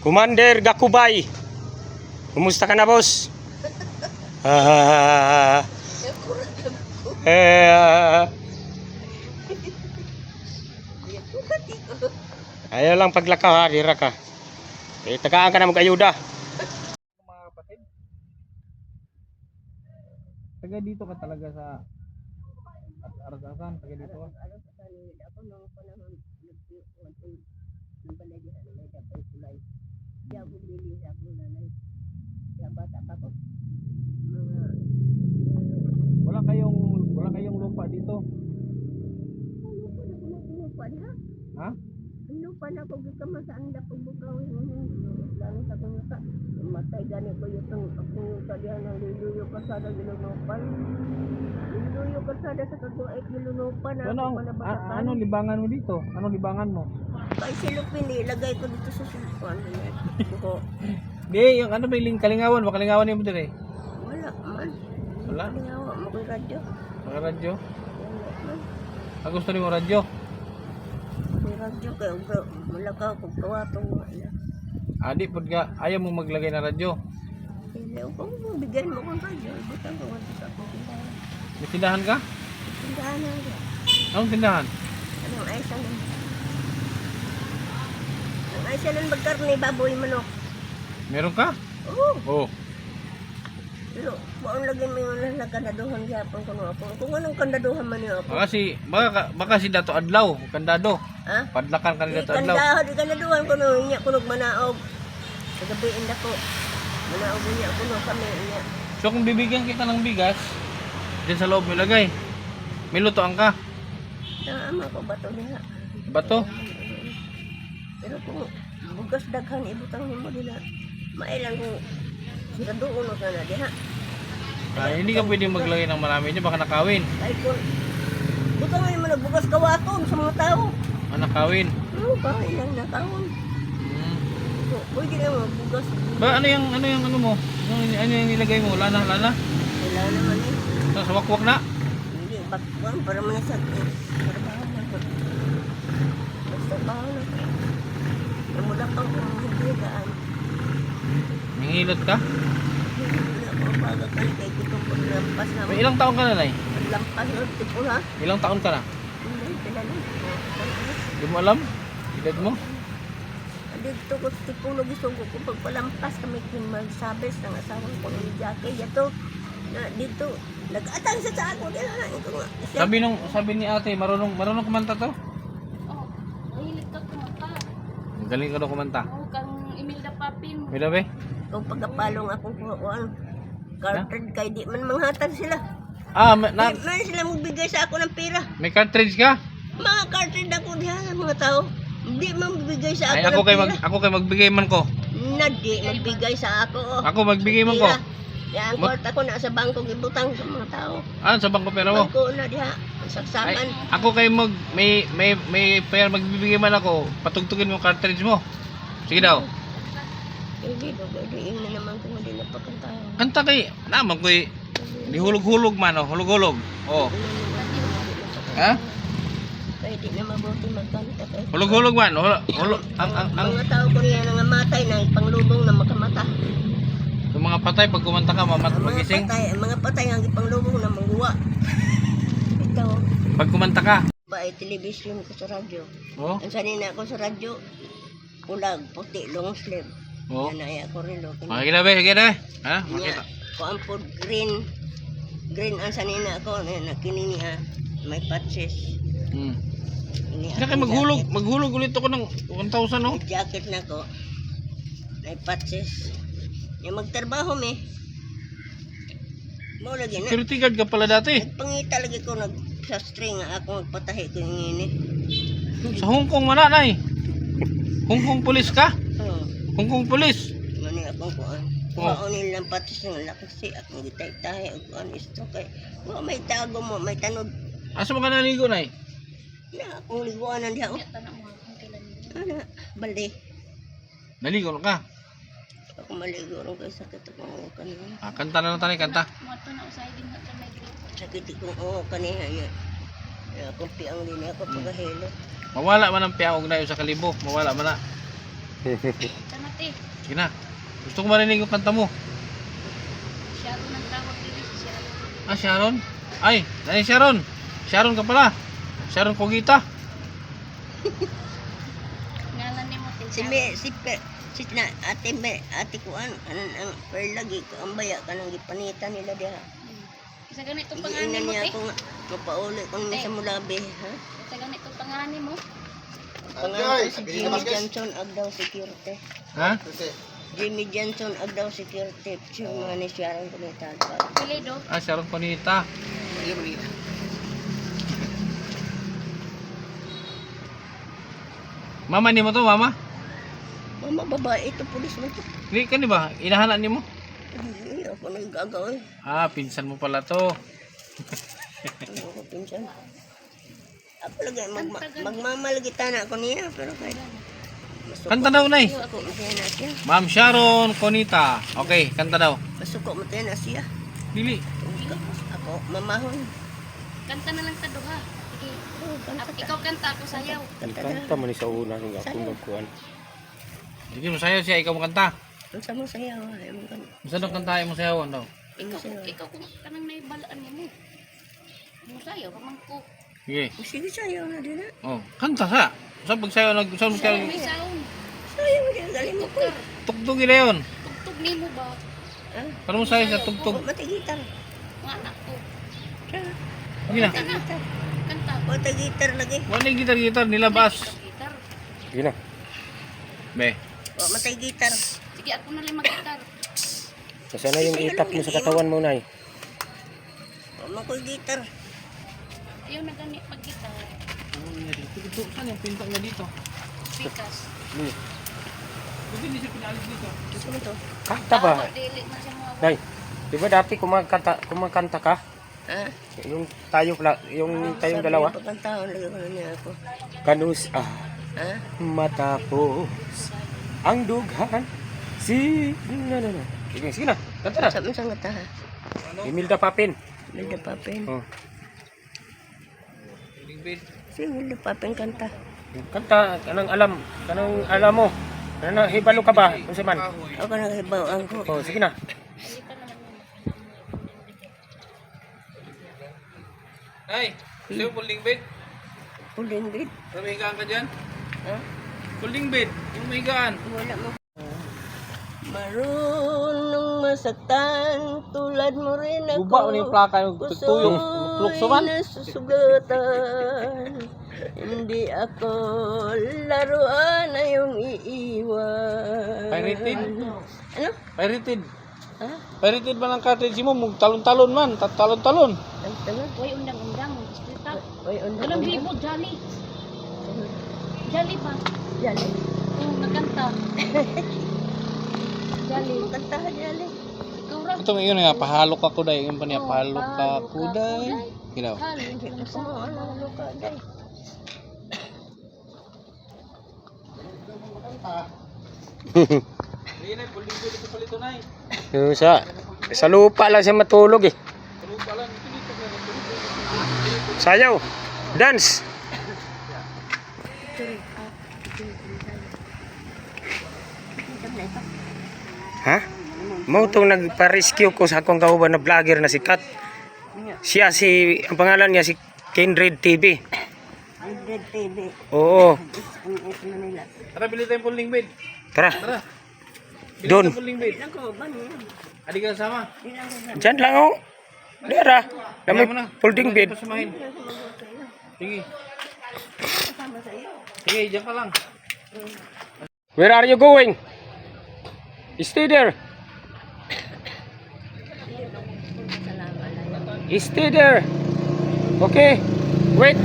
Commander Gakubay. Kumusta ka na, boss? Ah, ayaw lang paglakaw ha, dira ka. Tagaan ka na mag-ayuda. Mga kapatid. Taga dito ka talaga sa Arasasan, taga dito ka. Ako nung panahon ng balay diha na dapat kulay. Di ako bili sa ako nanay. Kaya bata pa ko. Mga Wala kayong lupa dito. lupa diha. Ha? Lupa na ko gikama sa ang dapog bukaw lang sa kuno ka. Matay gani ko yung ako sa diha nang liluyo kasada gilunupan. Liluyo kasada sa kaguait gilunupan Ano libangan mo dito? Ano libangan mo? Kay silupin ilagay ko dito sa silpuan. Buko. Di, yung ano ba yung kalingawan? Makalingawan yung mo dire. Wala man. Wala? Kalingawa mo kong radyo. Mga radyo? Wala man. Ang gusto ni mo radyo? May radyo kayo, bro. Wala ka kung kawatong wala. Adi, pud ka, ayaw mo maglagay na radyo. Hindi ako kung bigyan mo kong radyo. Butang ko wala sa akong tindahan. May tindahan ka? Tindahan na rin. Anong tindahan? Anong ayos lang? Ang ayos lang magkarne, baboy, manok. Meron ka? Oo. Oo. Pero, maon lagi mo yung nagkandaduhan gyapon ko no ako. Kung anong kandaduhan man niyo ako. Baka si Dato Adlaw, kandado. Ha? Padlakan ka ni Di Dato Adlaw. kandaduhan ko no, inya kunog manaog. Sa gabi inda ko. Manaog niya ko no kami inya. So kung bibigyan kita ng bigas, dyan sa loob mo ilagay. May lutoan ka. Naama ko bato niya. Bato? Pero kung bugas daghan ibutang nimo dila. Mailang kung sigado uno sana diha. Hindi ka pwedeng maglagay ng marami dyan, baka nakawin. Kahit kung butang mo nagbugas kawaton sa mga tao. Nakawin. Ano ba ilang nakawon? So, pwede na magbugas. Ba ano yung ano mo? Ano yung nilagay mo? Lana? Wala naman eh. Sa wakwak na? Hindi, bakwan para manasag eh. Trabaho na ko. Trabaho na ko. Namula pang hindi gaan. Nangilot ka? Wala ko baga ka kay kitong paglampas na. May ilang taon ka na, Nay? Paglampas na tipo ha? Ilang taon ka na? Hindi, pila lang. Hindi mo alam? Edad mo? Dito ko tipo nagisugo ko pagpalampas kami kin magsabes ng asawa ko ng jake yato na dito nag-atang sa ako dila na ito nga. Sabi ni ate, marunong kumanta to? Oh, mahilig ka kumanta. Galing ka daw kumanta. Oh, kang Imelda Papin. May daw be? Kung pagkapalong akong kuhaan cartridge kay di man manghatag sila. Di man sila magbigay sa ako ng pera. May cartridge ka? Mga cartridge ako diha sa mga tao. Di man magbigay sa Ay, ako ng pera. ako kay magbigay man ko. Na di magbigay sa ako. Ako magbigay man ko. Yan, kwarta ko na sa bangko gibutang sa mga tao. Sa bangko pera mo? Bangko na diha. Ay, Saksakan. ako kay may pera magbibigay man ako. Patugtugin mo yung cartridge mo. Sige daw. Hindi daw, pwede na naman kung hindi napakantahan. Kanta kay naman ko di hulog-hulog man oh, hulog-hulog. Oh. Ha? Pwede na mabuti magkanta kay. Hulog-hulog man. Ang Mga tao ko niya nangamatay na panglubong na makamata. yung mga patay pag kumanta ka magising. Mga patay ang ipanglubong na mangguwa. Ito, Pag kumanta ka. ba ay television ko sa radyo. Oh. Ang sanina ko sa radyo, pulag, puti, long sleeve. Oh. Nanaya ko rin lo. Sige na be, sige na. Ha? Nya, Makita. ko ang food green. Green ang sanina ko na kinini may patches. Ini Kaya maghulog ulit ako ng 1,000 no? may jacket na ko. May patches. Yung magtrabaho me. Mo lagi na. Security guard ka pala dati. Nagpangita lagi ko sa string nga ako magpatahi ko yung ini. Sa Hong Kong man nay. Hong Kong police ka? Oh, Hong Kong police. mani akong kuan. Oh. Kuaonin lang patches ng laksi akong gitay-tahi og kuan isto kay. Wa may tago mo, may tanog. Asa mo ka naligo nay? Na akong liguan na diha. Tanong mo kung kailan yun. Ana, balde. Naligo na ka. Ako maligo ron kay sakit akong kanina. Kanta na lang tanay, kanta. Mga ito na usay din na kanay dito. Sakit akong kanina niya. Akong piang din ako pagahilo. Mawala man ang piyaog na sa kalibo. Mawala man na. Salamat eh. Sige na. Gusto ko marinig yung kanta mo. Sharon ang tawag dito. Sharon. Ah, Sharon? Ay, nani Sharon? Sharon ka pala. Sharon Cogita. Ngalan ni mo. Si me, si na ate me, ate ko ang per lagi ko ang baya kanang gipanita nila diha. Sa ganito pangalan Iinan mo niya te. ako nga mapauli kung sa mulabi, ha? Sa ganito pangalan mo. Pangalan ko si Jimmy Johnson Agdaw Security. Ha? Jimmy Johnson Agdaw Security. Siya mga ni Sharon Cunita. Pilido. Ah, Sharon Cogita. Mama ni mo to, mama? Mama, babae ito, pulis mo ito. Hindi ka ni ba? Inahanan ni mo? Ay, ako nang gagawin. Ah, pinsan mo pala to. Ano ko pinsan? Ako lagi, magmamalagita na ako niya, pero kahit Kanta daw, Nay. ako mataya na siya. Ma'am Sharon Cogita. Okay, kanta daw. Masuko mataya na siya. Dili. Ako, mamahon. Kanta na lang sa duha. Sige. Ikaw kanta, ako sayaw. Kanta man ni sa una nga ako nagkuan. Sige mo sayo siya, ikaw mo kanta. Ang sama sayaw, ay mo kan. Masa daw kanta mo sayawan daw. Ikaw kung kanang naibalaan mo. Mo sayaw, pamangko. Sige. Sige sayaw na din, ha? Oh, kanta sa. Sa pagsayaw Sayaw nag may sound. Sayaw din, galing mo ko. Tugtog. tugtog ila yun. Tugtog ni mo ba? Ha? Para mo sayo sa tugtog. Matigitar. Mga anak ko. Sige na. Kanta na. Kanta. Matigitar lagi. Wala yung gitar-gitar nilabas. Gitar. Sige na. Be. Matigitar. Sige, ako na lang mag-gitar. Kasi na yung itak mo sa katawan mo, Nay. Makoy gitar. Ayaw na gani pag-gitar. Ito, saan yung pinto niya dito? Pikas. Hindi niya siya pinalis dito. Gusto mo to? Kanta ba? Dili man siya mga Nay, di ba dati kumakanta ka? Ha? Yung tayong dalawa? Pagkantaon lagi ko na niya ako. Kanus Ha? matapos ang dughan no. Sige na, kanta na. Sabi sa ngata, ha? Imelda Papin. Milda Papin. Oh. Si Milda Papin kanta. Kanta kanang alam mo. Kanang hibalo ka ba? Unsa man? Ako na hibaw ang ko. Oh, sige na. Ay, sa'yo folding bed. Puling bit. May higaan ka dyan? Ha? Folding bed. Yung may higaan. Wala mo. Marunong masaktan tulad mo rin ako. Guba mo yung plaka yung tutuyong. Tulukso man. Nasugatan. Hindi ako laruan na yung iiwan. Pirated. Ano? Pirated. Ha? Pirated ba ng cartridge mo? Talon-talon man. Talon-talon. Ang tanong? Uy, undang-undang. Hospital. Uy, undang. Walang bibo, Jolly. Jolly pa. Jali. Oo, nagkanta. Jolly. Kantahan jali. Ikaw ra. Ito yun nga, pahalok ako day. Yung pa niya, pahalok ako day. Ginaw. Gusto mo ano ka day? Hindi na, folding bed ito palito na Yung sa lupa lang siya matulog eh. Sayaw. Dance. Ha? Mo tong nagpa-rescue ko sa akong kauban na vlogger na si Kat. Ang pangalan niya si Kindred TV. Hundred TV. Oo. Ang ito na nila. Tara, bili tayong folding bed. Tara. Tara. Bili Doon. tayong folding bed. Ilang ko ba niya? Adi ka sama. Diyan lang oh. Dara. Na may Kaya mo na. folding bed. Pasamahin. Sige. Kasama sa iyo. Sige, diyan ka lang. Where are you going? Stay there. Stay there. Okay. Wait.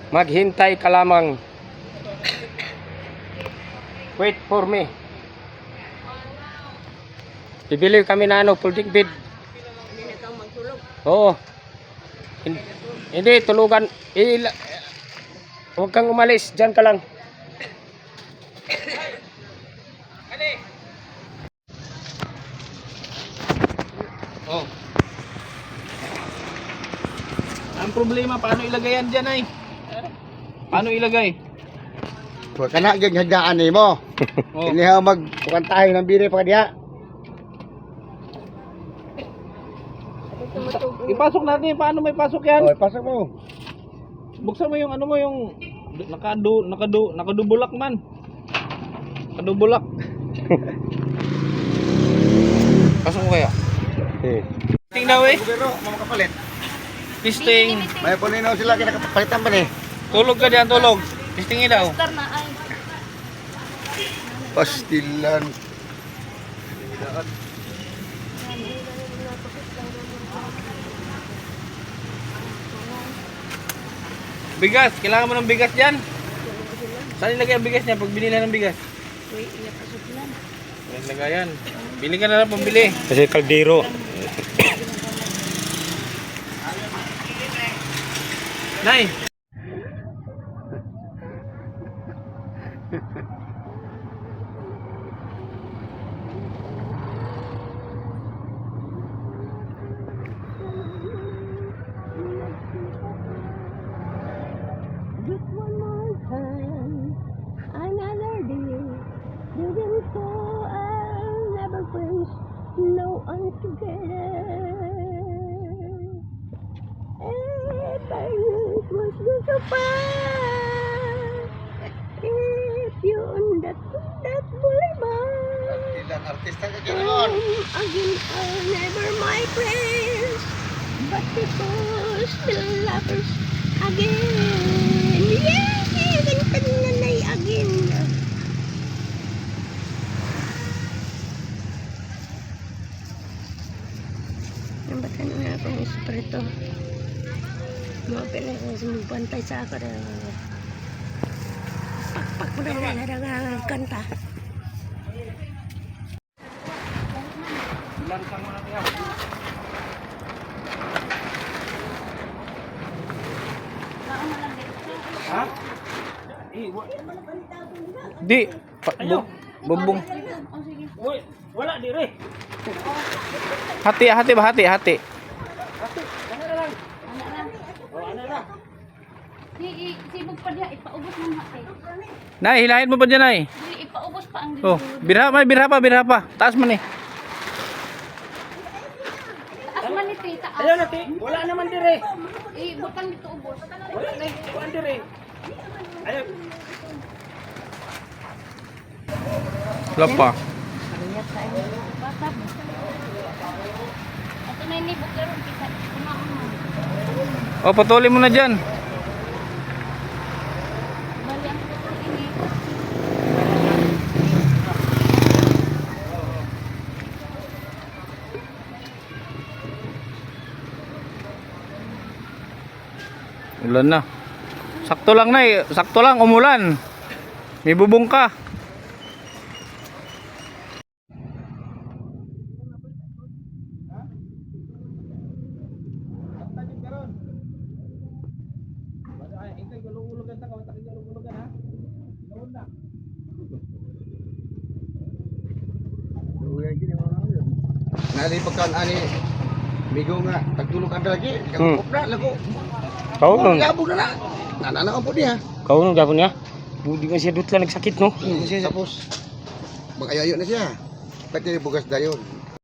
Maghintay ka lamang. Wait for me. Bibili kami na folding bed. Hindi na ikaw magtulog. Oo. Hindi, tulugan. Huwag kang umalis. Diyan ka lang. Oh. Ang problema, paano ilagay yan dyan ay? Paano ilagay? Huwag ka na gaghagaan ni mo. Oh. Hindi ha magpukan tayo ng biri pa diya. Ipasok natin, paano may pasok yan? Oh, pasok mo. Buksan mo yung ano mo yung nakadubulak man. Nakadubulak. Pasok mo kaya? Testing daw eh. Pero mamakapalit. Testing. May puninaw sila kinakapalitan pa ni. Tulog ka diyan, tulog. Testingin daw. Star na ay. Pastilan. Bigas, kailangan mo ng bigas diyan. Saan ilagay ang bigas niya pag binili ng bigas? Uy, iya pasok lang. Yan lagayan. Bili ka na lang pambili. Kasi kaldero. Nay. Just one more time, another day, didn't so I'll never friends, no one together. If I was good so fast, if you on that boulevard, Pastilan artista ka ganoon. again I'll never my friends, but because still lovers again. Yeah, gantan na nay again. Nambatan na akong espiritu. Mga pinag-bantay sa ako na pakpak mo na kanta. Lansang mo na kaya. Ha? Di. Bubong. Uy, wala dire. Hati ba? Hati. Sibog pa diya, ipaubos ng hati. Nay, hilahin mo pa dyan, Nay. Dili, ipaubos pa ang Oh, birha pa. Taas mo ni. taas man ito, itaas. Ayaw natin, wala naman dire. Butang dito ubos. Wala na, wala dire. Ayaw. Wala pa. Bata mo. Ito na ini bukero kita. Kumaon mo. Oh, patuloy mo na dyan. Bali ang putol ini. Ulan na. Sakto lang, Nay. Sakto lang, umulan. May bubong ka. Nali pagkaan ani migo nga tagtulog ka lagi. Hmm. Kapok na lago. Kau nun, Gabog na na. Nanana po niya. kau nun gapon niya. Budi man siya dutla nagsakit no. Tapos mag-ayayo na siya. Pati bugas dayon.